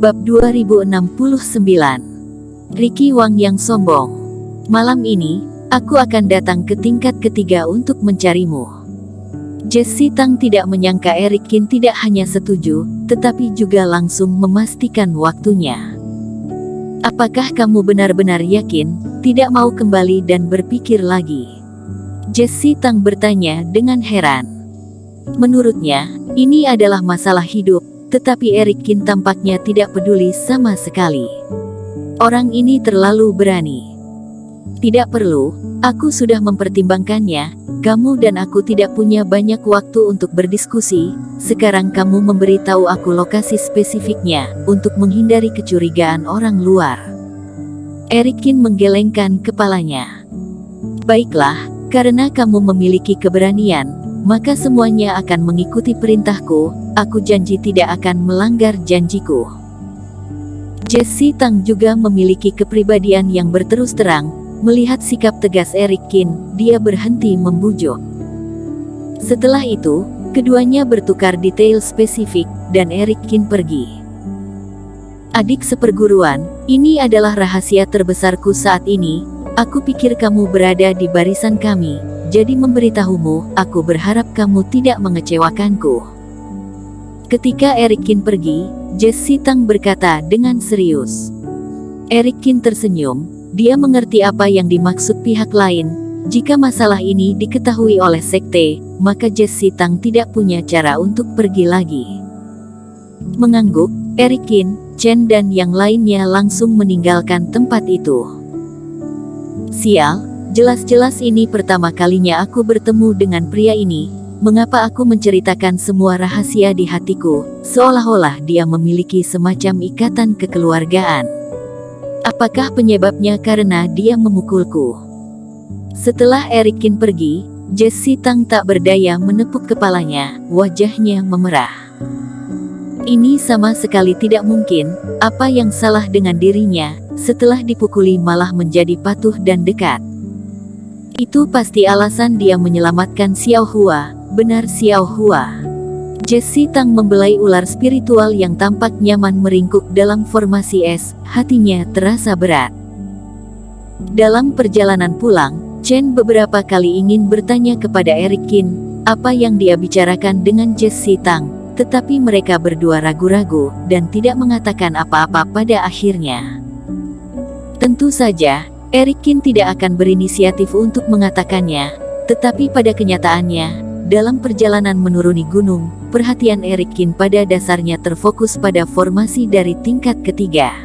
Bab 2069. Ricky Wang yang sombong. Malam ini, aku akan datang ke tingkat ketiga untuk mencarimu. Jesse Tang tidak menyangka Eric Qin tidak hanya setuju, tetapi juga langsung memastikan waktunya. Apakah kamu benar-benar yakin, tidak mau kembali dan berpikir lagi? Jesse Tang bertanya dengan heran. Menurutnya, ini adalah masalah hidup, tetapi Eric Qin tampaknya tidak peduli sama sekali. Orang ini terlalu berani. Tidak perlu, aku sudah mempertimbangkannya, kamu dan aku tidak punya banyak waktu untuk berdiskusi, sekarang kamu memberitahu aku lokasi spesifiknya, untuk menghindari kecurigaan orang luar. Eric Qin menggelengkan kepalanya. Baiklah, karena kamu memiliki keberanian, maka semuanya akan mengikuti perintahku, aku janji tidak akan melanggar janjiku. Jesse Tang juga memiliki kepribadian yang berterus terang, melihat sikap tegas Eric Qin, dia berhenti membujuk. Setelah itu, keduanya bertukar detail spesifik, dan Eric Qin pergi. Adik seperguruan, ini adalah rahasia terbesarku saat ini, aku pikir kamu berada di barisan kami. Jadi memberitahumu, aku berharap kamu tidak mengecewakanku. Ketika Eric Qin pergi, Jesse Tang berkata dengan serius. Eric Qin tersenyum, dia mengerti apa yang dimaksud pihak lain. Jika masalah ini diketahui oleh sekte, maka Jesse Tang tidak punya cara untuk pergi lagi. Mengangguk, Eric Qin, Chen dan yang lainnya langsung meninggalkan tempat itu. Sial. Jelas-jelas ini pertama kalinya aku bertemu dengan pria ini. Mengapa aku menceritakan semua rahasia di hatiku, seolah-olah dia memiliki semacam ikatan kekeluargaan. Apakah penyebabnya karena dia memukulku? Setelah Eric Qin pergi, Jesse Tang tak berdaya menepuk kepalanya, wajahnya memerah. Ini sama sekali tidak mungkin, apa yang salah dengan dirinya, setelah dipukuli malah menjadi patuh dan dekat. Itu pasti alasan dia menyelamatkan Xiao Hua, benar Xiao Hua. Jesse Tang membelai ular spiritual yang tampak nyaman meringkuk dalam formasi es, hatinya terasa berat. Dalam perjalanan pulang, Chen beberapa kali ingin bertanya kepada Eric Qin, apa yang dia bicarakan dengan Jesse Tang, tetapi mereka berdua ragu-ragu, dan tidak mengatakan apa-apa pada akhirnya. Tentu saja, Eric Qin tidak akan berinisiatif untuk mengatakannya, tetapi pada kenyataannya, dalam perjalanan menuruni gunung, perhatian Eric Qin pada dasarnya terfokus pada formasi dari tingkat ketiga.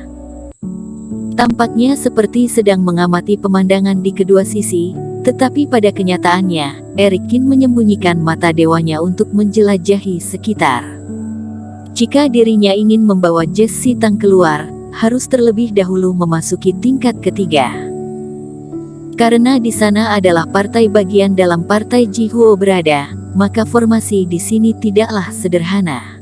Tampaknya seperti sedang mengamati pemandangan di kedua sisi, tetapi pada kenyataannya, Eric Qin menyembunyikan mata dewanya untuk menjelajahi sekitar. Jika dirinya ingin membawa Jesse Tang keluar, harus terlebih dahulu memasuki tingkat ketiga. Karena di sana adalah partai bagian dalam partai Jihuo berada, maka formasi di sini tidaklah sederhana.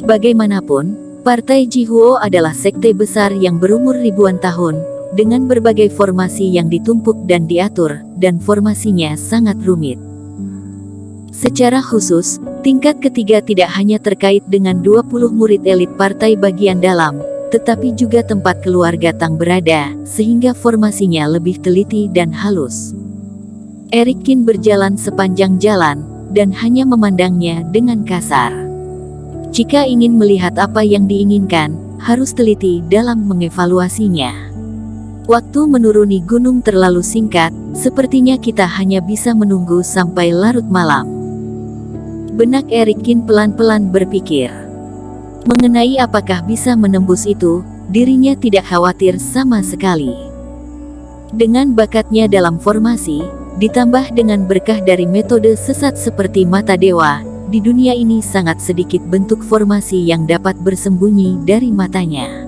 Bagaimanapun, partai Jihuo adalah sekte besar yang berumur ribuan tahun, dengan berbagai formasi yang ditumpuk dan diatur, dan formasinya sangat rumit. Secara khusus, tingkat ketiga tidak hanya terkait dengan 20 murid elit partai bagian dalam, tetapi juga tempat keluarga Tang berada, sehingga formasinya lebih teliti dan halus. Eric Qin berjalan sepanjang jalan, dan hanya memandangnya dengan kasar. Jika ingin melihat apa yang diinginkan, harus teliti dalam mengevaluasinya. Waktu menuruni gunung terlalu singkat, sepertinya kita hanya bisa menunggu sampai larut malam. Benak Eric Qin pelan-pelan berpikir. Mengenai apakah bisa menembus itu, dirinya tidak khawatir sama sekali. Dengan bakatnya dalam formasi, ditambah dengan berkah dari metode sesat seperti mata dewa, di dunia ini sangat sedikit bentuk formasi yang dapat bersembunyi dari matanya.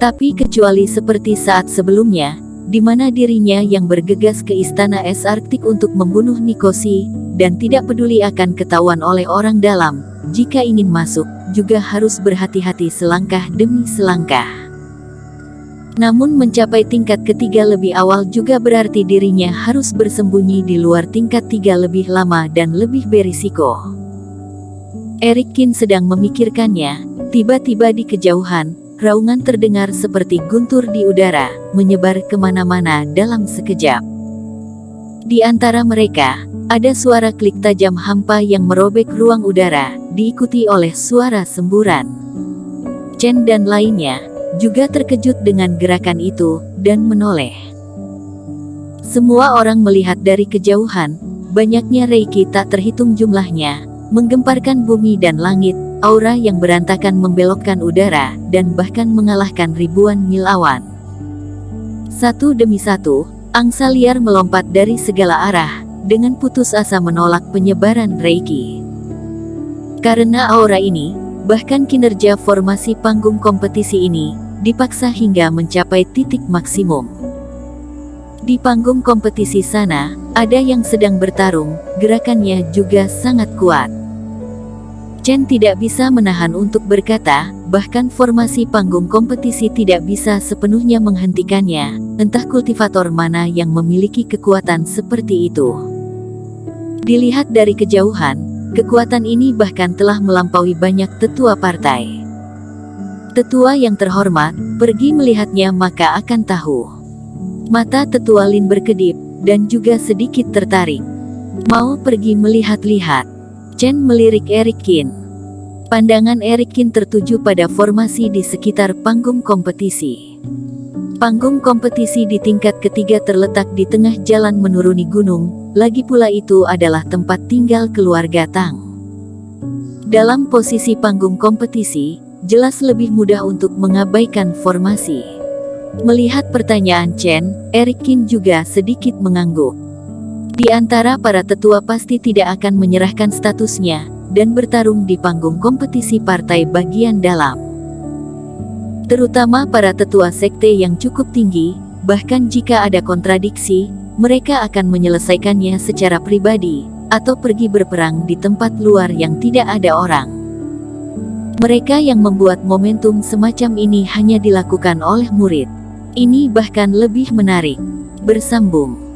Tapi kecuali seperti saat sebelumnya, di mana dirinya yang bergegas ke istana es Arktik untuk membunuh Nikosi, dan tidak peduli akan ketahuan oleh orang dalam, jika ingin masuk, juga harus berhati-hati selangkah demi selangkah. Namun mencapai tingkat ketiga lebih awal juga berarti dirinya harus bersembunyi di luar tingkat tiga lebih lama dan lebih berisiko. Eric Qin sedang memikirkannya, Tiba-tiba di kejauhan, raungan terdengar seperti guntur di udara, menyebar kemana-mana dalam sekejap. Di antara mereka, ada suara klik tajam hampa yang merobek ruang udara, diikuti oleh suara semburan. Chen dan lainnya juga terkejut dengan gerakan itu, dan menoleh. Semua orang melihat dari kejauhan, banyaknya reiki tak terhitung jumlahnya, menggemparkan bumi dan langit, aura yang berantakan membelokkan udara, dan bahkan mengalahkan ribuan mil awan. Satu demi satu, angsa liar melompat dari segala arah, dengan putus asa menolak penyebaran reiki. Karena aura ini, bahkan kinerja formasi panggung kompetisi ini, dipaksa hingga mencapai titik maksimum. Di panggung kompetisi sana, ada yang sedang bertarung, gerakannya juga sangat kuat. Chen tidak bisa menahan untuk berkata, bahkan formasi panggung kompetisi tidak bisa sepenuhnya menghentikannya, entah kultivator mana yang memiliki kekuatan seperti itu. Dilihat dari kejauhan, kekuatan ini bahkan telah melampaui banyak tetua partai. Tetua yang terhormat, pergi melihatnya maka akan tahu. Mata tetua Lin berkedip, dan juga sedikit tertarik. Mau pergi melihat-lihat. Chen melirik Eric Qin. Pandangan Eric Qin tertuju pada formasi di sekitar panggung kompetisi. Panggung kompetisi di tingkat ketiga terletak di tengah jalan menuruni gunung, lagi pula itu adalah tempat tinggal keluarga Tang. Dalam posisi panggung kompetisi, jelas lebih mudah untuk mengabaikan formasi. Melihat pertanyaan Chen, Eric Qin juga sedikit mengangguk. Di antara para tetua pasti tidak akan menyerahkan statusnya, dan bertarung di panggung kompetisi partai bagian dalam. Terutama para tetua sekte yang cukup tinggi, bahkan jika ada kontradiksi, mereka akan menyelesaikannya secara pribadi, atau pergi berperang di tempat luar yang tidak ada orang. Mereka yang membuat momentum semacam ini hanya dilakukan oleh murid. Ini bahkan lebih menarik. Bersambung.